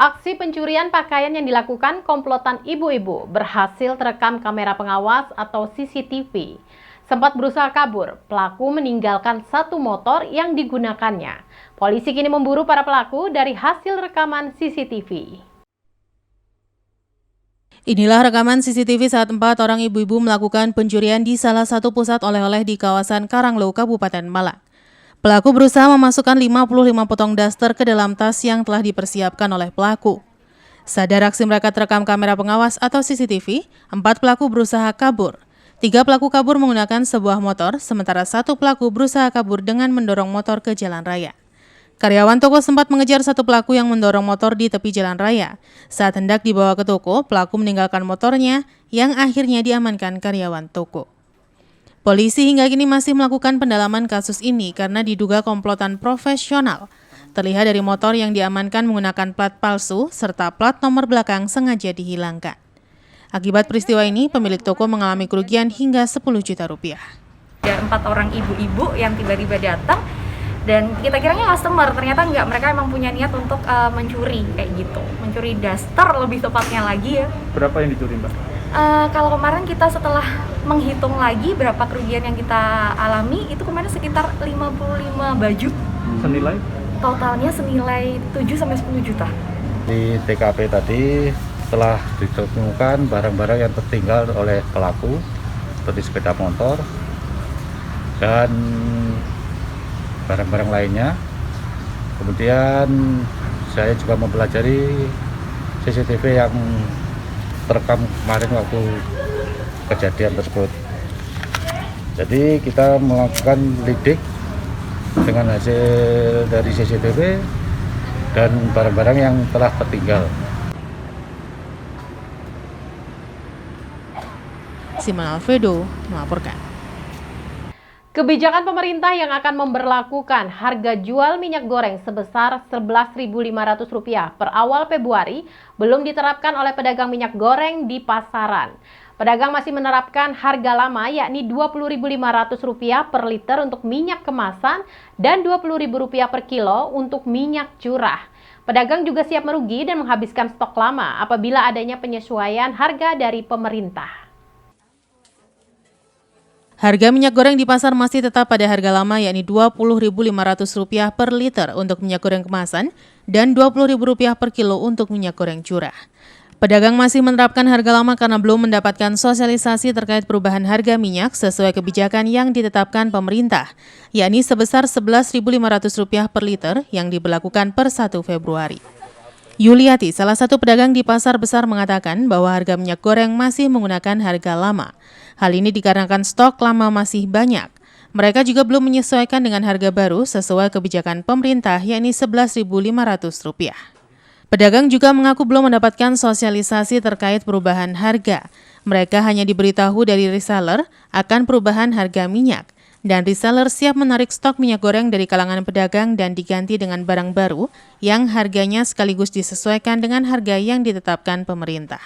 Aksi pencurian pakaian yang dilakukan komplotan ibu-ibu berhasil terekam kamera pengawas atau CCTV. Sempat berusaha kabur, pelaku meninggalkan satu motor yang digunakannya. Polisi kini memburu para pelaku dari hasil rekaman CCTV. Inilah rekaman CCTV saat 4 orang ibu-ibu melakukan pencurian di salah satu pusat oleh-oleh di kawasan Karanglo, Kabupaten Malang. Pelaku berusaha memasukkan 55 potong daster ke dalam tas yang telah dipersiapkan oleh pelaku. Sadar aksi mereka terekam kamera pengawas atau CCTV, 4 pelaku berusaha kabur. 3 pelaku kabur menggunakan sebuah motor, sementara 1 pelaku berusaha kabur dengan mendorong motor ke jalan raya. Karyawan toko sempat mengejar 1 pelaku yang mendorong motor di tepi jalan raya. Saat hendak dibawa ke toko, pelaku meninggalkan motornya yang akhirnya diamankan karyawan toko. Polisi hingga kini masih melakukan pendalaman kasus ini karena diduga komplotan profesional. Terlihat dari motor yang diamankan menggunakan plat palsu serta plat nomor belakang sengaja dihilangkan. Akibat peristiwa ini, pemilik toko mengalami kerugian hingga 10 juta rupiah. Ada 4 orang ibu-ibu yang tiba-tiba datang dan kita kiranya customer, ternyata enggak, mereka emang punya niat untuk mencuri kayak gitu. Mencuri daster lebih tepatnya lagi ya. Berapa yang dicuri, Mbak? Kalau kemarin kita setelah menghitung lagi berapa kerugian yang kita alami, itu kemarin sekitar 55 baju. Senilai? Totalnya senilai 7-10 juta. Di TKP tadi telah ditemukan barang-barang yang tertinggal oleh pelaku seperti sepeda motor dan barang-barang lainnya. Kemudian saya juga mempelajari CCTV yang terekam kemarin waktu kejadian tersebut. Jadi kita melakukan lidik dengan hasil dari CCTV dan barang-barang yang telah tertinggal. Simon Alfredo melaporkan. Kebijakan pemerintah yang akan memberlakukan harga jual minyak goreng sebesar Rp11.500 per awal Februari belum diterapkan oleh pedagang minyak goreng di pasaran. Pedagang masih menerapkan harga lama yakni Rp20.500 per liter untuk minyak kemasan dan Rp20.000 per kilo untuk minyak curah. Pedagang juga siap merugi dan menghabiskan stok lama apabila adanya penyesuaian harga dari pemerintah. Harga minyak goreng di pasar masih tetap pada harga lama yakni Rp20.500 per liter untuk minyak goreng kemasan dan Rp20.000 per kilo untuk minyak goreng curah. Pedagang masih menerapkan harga lama karena belum mendapatkan sosialisasi terkait perubahan harga minyak sesuai kebijakan yang ditetapkan pemerintah, yakni sebesar Rp11.500 per liter yang diberlakukan per 1 Februari. Yuliati, salah satu pedagang di pasar besar, mengatakan bahwa harga minyak goreng masih menggunakan harga lama. Hal ini dikarenakan stok lama masih banyak. Mereka juga belum menyesuaikan dengan harga baru sesuai kebijakan pemerintah, yakni Rp11.500. Pedagang juga mengaku belum mendapatkan sosialisasi terkait perubahan harga. Mereka hanya diberitahu dari reseller akan perubahan harga minyak. Dan reseller siap menarik stok minyak goreng dari kalangan pedagang dan diganti dengan barang baru yang harganya sekaligus disesuaikan dengan harga yang ditetapkan pemerintah.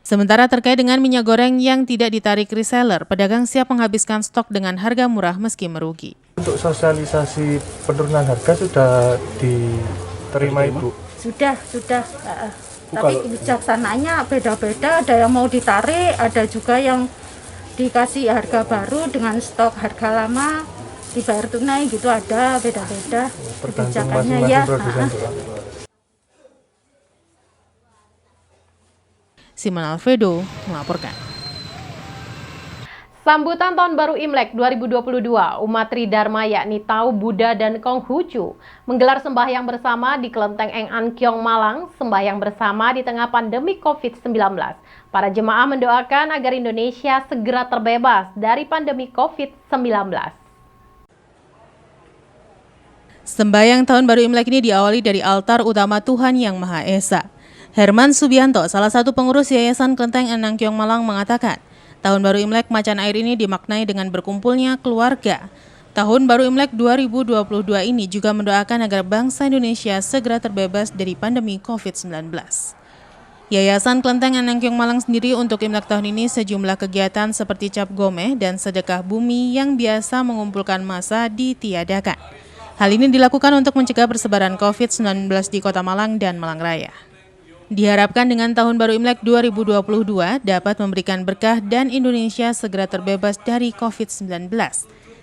Sementara terkait dengan minyak goreng yang tidak ditarik reseller, pedagang siap menghabiskan stok dengan harga murah meski merugi. Untuk sosialisasi penurunan harga sudah diterima Ibu? Sudah. Tapi bijaksananya beda-beda, ada yang mau ditarik, ada juga yang dikasih harga baru dengan stok harga lama dibayar tunai gitu, ada beda-beda kebijakannya ya. Simon Alfredo melaporkan. Sambutan Tahun Baru Imlek 2022, umat Tridharma yakni Tao, Buddha, dan Konghucu menggelar sembahyang bersama di Kelenteng Eng Ankyong, Malang. Sembahyang bersama di tengah pandemi COVID-19. Para jemaah mendoakan agar Indonesia segera terbebas dari pandemi COVID-19. Sembahyang Tahun Baru Imlek ini diawali dari altar utama Tuhan Yang Maha Esa. Herman Subianto, salah satu pengurus Yayasan Kelenteng Eng Ankyong Malang, mengatakan, Tahun Baru Imlek Macan Air ini dimaknai dengan berkumpulnya keluarga. Tahun Baru Imlek 2022 ini juga mendoakan agar bangsa Indonesia segera terbebas dari pandemi COVID-19. Yayasan Kelenteng Eng Ankyong Malang sendiri untuk Imlek tahun ini sejumlah kegiatan seperti cap gomeh dan sedekah bumi yang biasa mengumpulkan massa ditiadakan. Hal ini dilakukan untuk mencegah persebaran COVID-19 di Kota Malang dan Malang Raya. Diharapkan dengan Tahun Baru Imlek 2022 dapat memberikan berkah dan Indonesia segera terbebas dari COVID-19,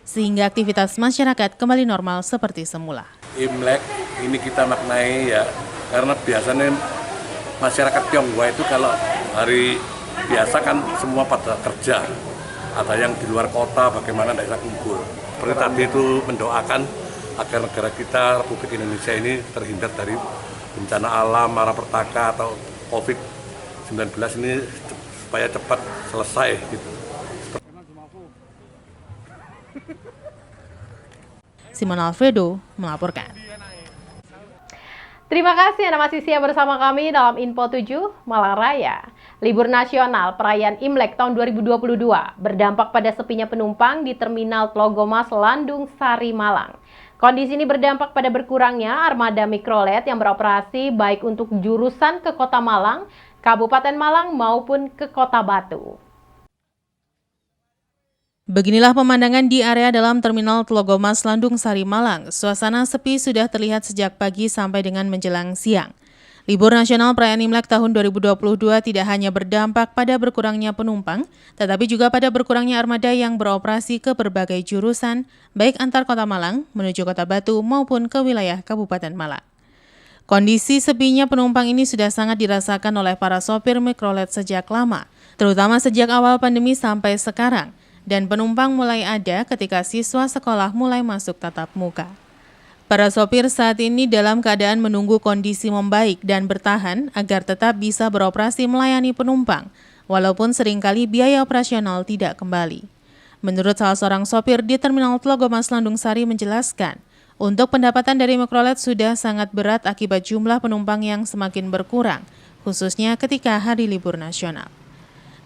sehingga aktivitas masyarakat kembali normal seperti semula. Imlek ini kita maknai ya, karena biasanya masyarakat Tionghoa itu kalau hari biasa kan semua pada kerja, ada yang di luar kota, bagaimana tidak bisa kumpul. Seperti tadi itu mendoakan agar negara kita, Republik Indonesia ini terhindar dari bencana alam, malapetaka atau COVID-19 ini supaya cepat selesai gitu. Simon Alfredo melaporkan. Terima kasih Anda masih siap bersama kami dalam Info 7 Malang Raya. Libur nasional perayaan Imlek tahun 2022 berdampak pada sepinya penumpang di Terminal Tlogomas Landung Sari Malang. Kondisi ini berdampak pada berkurangnya armada mikrolet yang beroperasi baik untuk jurusan ke Kota Malang, Kabupaten Malang maupun ke Kota Batu. Beginilah pemandangan di area dalam Terminal Tlogomas Landung Sari Malang. Suasana sepi sudah terlihat sejak pagi sampai dengan menjelang siang. Libur nasional perayaan Imlek tahun 2022 tidak hanya berdampak pada berkurangnya penumpang, tetapi juga pada berkurangnya armada yang beroperasi ke berbagai jurusan, baik antar Kota Malang menuju Kota Batu maupun ke wilayah Kabupaten Malang. Kondisi sepinya penumpang ini sudah sangat dirasakan oleh para sopir mikrolet sejak lama, terutama sejak awal pandemi sampai sekarang, dan penumpang mulai ada ketika siswa sekolah mulai masuk tatap muka. Para sopir saat ini dalam keadaan menunggu kondisi membaik dan bertahan agar tetap bisa beroperasi melayani penumpang, walaupun seringkali biaya operasional tidak kembali. Menurut salah seorang sopir di Terminal Tlogomas Landung Sari menjelaskan, untuk pendapatan dari mikrolet sudah sangat berat akibat jumlah penumpang yang semakin berkurang, khususnya ketika hari libur nasional.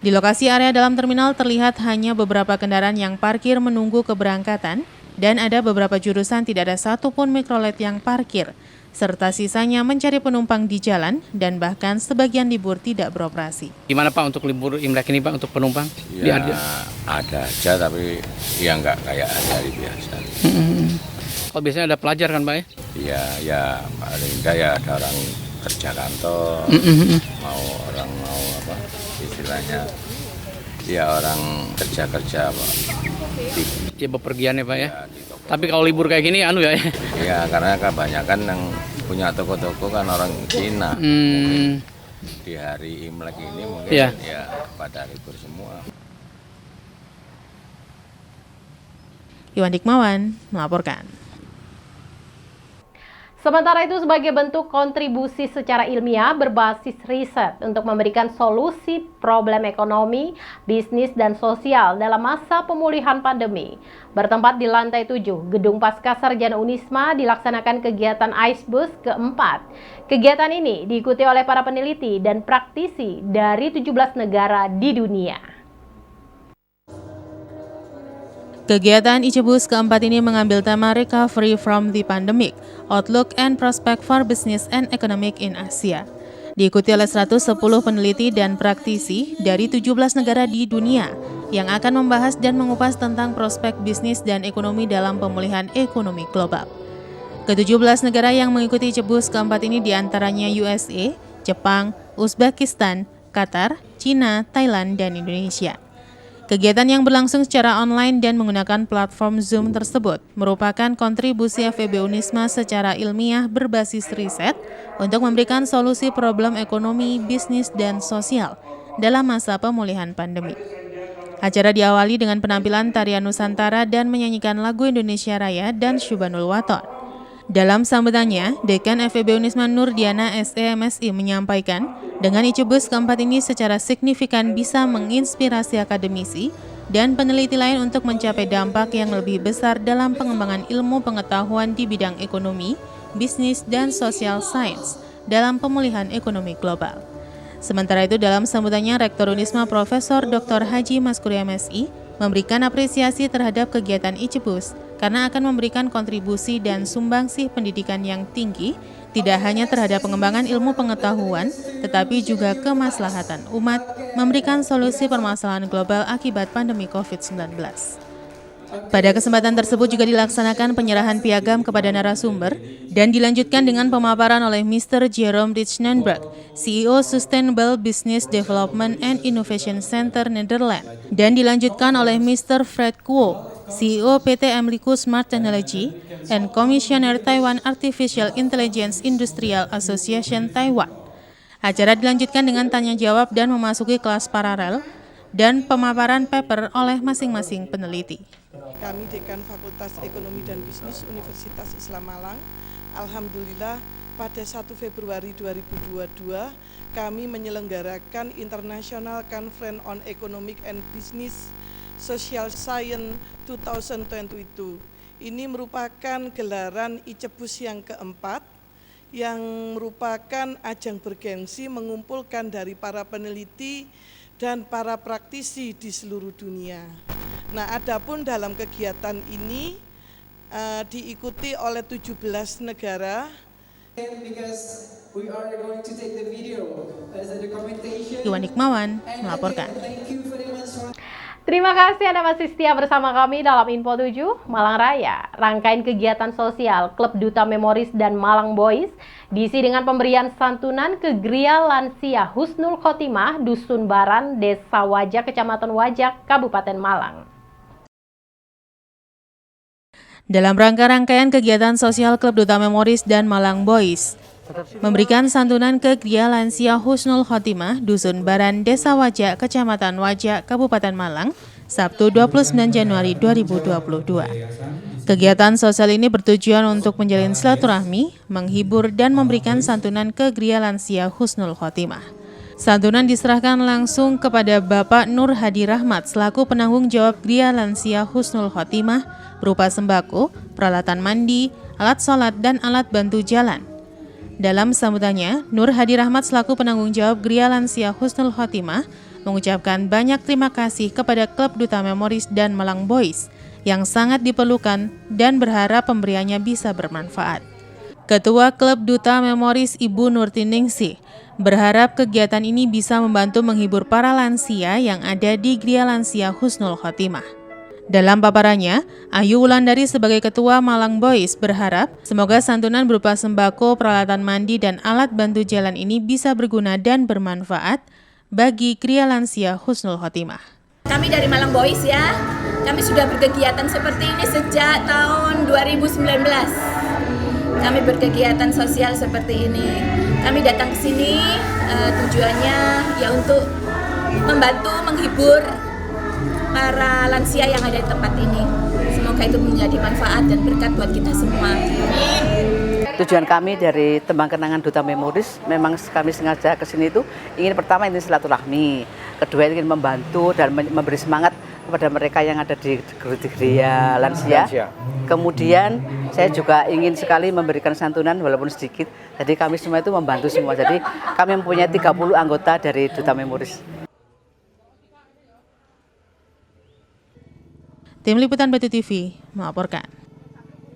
Di lokasi area dalam terminal terlihat hanya beberapa kendaraan yang parkir menunggu keberangkatan, dan ada beberapa jurusan tidak ada satupun mikrolet yang parkir, serta sisanya mencari penumpang di jalan dan bahkan sebagian libur tidak beroperasi. Gimana Pak untuk libur Imlek ini Pak untuk penumpang? Ya, ada aja tapi ya nggak kayak hari biasa. Kalau biasanya ada pelajar kan Pak ya? Iya, ya paling enggak ya ada orang kerja kantor, mau apa istilahnya, ya orang kerja Pak. Ya bepergian ya Pak ya? Tapi kalau libur kayak gini anu ya? Ya karena kebanyakan yang punya toko-toko kan orang Cina. Di hari Imlek ini mungkin ya pada libur semua. Iwan Dikmawan melaporkan. Sementara itu sebagai bentuk kontribusi secara ilmiah berbasis riset untuk memberikan solusi problem ekonomi, bisnis, dan sosial dalam masa pemulihan pandemi. Bertempat di lantai 7, Gedung Pascasarjana Unisma dilaksanakan kegiatan Icebus keempat. Kegiatan ini diikuti oleh para peneliti dan praktisi dari 17 negara di dunia. Kegiatan Icebus keempat ini mengambil tema Recovery from the Pandemic, Outlook and Prospect for Business and Economic in Asia. Diikuti oleh 110 peneliti dan praktisi dari 17 negara di dunia yang akan membahas dan mengupas tentang prospek bisnis dan ekonomi dalam pemulihan ekonomi global. Ke-17 negara yang mengikuti Icebus keempat ini diantaranya USA, Jepang, Uzbekistan, Qatar, Cina, Thailand, dan Indonesia. Kegiatan yang berlangsung secara online dan menggunakan platform Zoom tersebut merupakan kontribusi FEB Unisma secara ilmiah berbasis riset untuk memberikan solusi problem ekonomi, bisnis, dan sosial dalam masa pemulihan pandemi. Acara diawali dengan penampilan tarian Nusantara dan menyanyikan lagu Indonesia Raya dan Syubanul Waton. Dalam sambutannya, Dekan FEB Unisma Nurdiana SEMSI menyampaikan, dengan Icebus keempat ini secara signifikan bisa menginspirasi akademisi dan peneliti lain untuk mencapai dampak yang lebih besar dalam pengembangan ilmu pengetahuan di bidang ekonomi, bisnis, dan social science dalam pemulihan ekonomi global. Sementara itu, dalam sambutannya, Rektor Unisma Profesor Dr. Haji Maskuri MSI memberikan apresiasi terhadap kegiatan Icebus karena akan memberikan kontribusi dan sumbangsih pendidikan yang tinggi, tidak hanya terhadap pengembangan ilmu pengetahuan, tetapi juga kemaslahatan umat, memberikan solusi permasalahan global akibat pandemi COVID-19. Pada kesempatan tersebut juga dilaksanakan penyerahan piagam kepada narasumber dan dilanjutkan dengan pemaparan oleh Mr. Jerome Richnenberg, CEO Sustainable Business Development and Innovation Center Netherlands, dan dilanjutkan oleh Mr. Fred Kuo, CEO PT Amliku Smart Technology and Commissioner Taiwan Artificial Intelligence Industrial Association Taiwan. Acara dilanjutkan dengan tanya jawab dan memasuki kelas paralel dan pemaparan paper oleh masing-masing peneliti. Kami Dekan Fakultas Ekonomi dan Bisnis Universitas Islam Malang, alhamdulillah pada 1 Februari 2022 kami menyelenggarakan International Conference on Economic and Business Social Science 2022. Ini merupakan gelaran ICEBUS yang keempat yang merupakan ajang bergengsi mengumpulkan dari para peneliti dan para praktisi di seluruh dunia. Nah, adapun dalam kegiatan ini diikuti oleh 17 negara. Iwan Hikmawan melaporkan. Terima kasih Anda masih setia bersama kami dalam Info 7 Malang Raya. Rangkaian kegiatan sosial Klub Duta Memoris dan Malang Boys diisi dengan pemberian santunan ke Gria Lansia Husnul Khotimah, Dusun Baran, Desa Wajak, Kecamatan Wajak, Kabupaten Malang. Dalam rangkaian kegiatan sosial Klub Duta Memoris dan Malang Boys, memberikan santunan ke Gria Lansia Husnul Khotimah, Dusun Baran, Desa Wajak, Kecamatan Wajak, Kabupaten Malang, Sabtu 29 Januari 2022. Kegiatan sosial ini bertujuan untuk menjalin silaturahmi, menghibur, dan memberikan santunan ke Gria Lansia Husnul Khotimah. Santunan diserahkan langsung kepada Bapak Nur Hadi Rahmat selaku penanggung jawab Gria Lansia Husnul Khotimah berupa sembako, peralatan mandi, alat sholat, dan alat bantu jalan. Dalam sambutannya, Nur Hadi Rahmat selaku penanggung jawab Gria Lansia Husnul Khotimah mengucapkan banyak terima kasih kepada Klub Duta Memoris dan Malang Boys yang sangat diperlukan dan berharap pemberiannya bisa bermanfaat. Ketua Klub Duta Memoris Ibu Nurtiningsih berharap kegiatan ini bisa membantu menghibur para lansia yang ada di Gria Lansia Husnul Khotimah. Dalam paparannya, Ayu Wulandari sebagai Ketua Malang Boys berharap semoga santunan berupa sembako, peralatan mandi, dan alat bantu jalan ini bisa berguna dan bermanfaat bagi Gria Lansia Husnul Khotimah. Kami dari Malang Boys ya, kami sudah berkegiatan seperti ini sejak tahun 2019. Kami berkegiatan sosial seperti ini. Kami datang ke sini tujuannya ya untuk membantu menghibur para lansia yang ada di tempat ini. Semoga itu menjadi manfaat dan berkat buat kita semua. Tujuan kami dari Tembang Kenangan Duta Memoris, memang kami sengaja ke sini itu ingin pertama ini silaturahmi, kedua ingin membantu dan memberi semangat kepada mereka yang ada di Gria Lansia. Kemudian saya juga ingin sekali memberikan santunan walaupun sedikit. Jadi kami semua itu membantu semua. Jadi kami mempunyai 30 anggota dari Duta Memoris. Tim Liputan Batu TV melaporkan.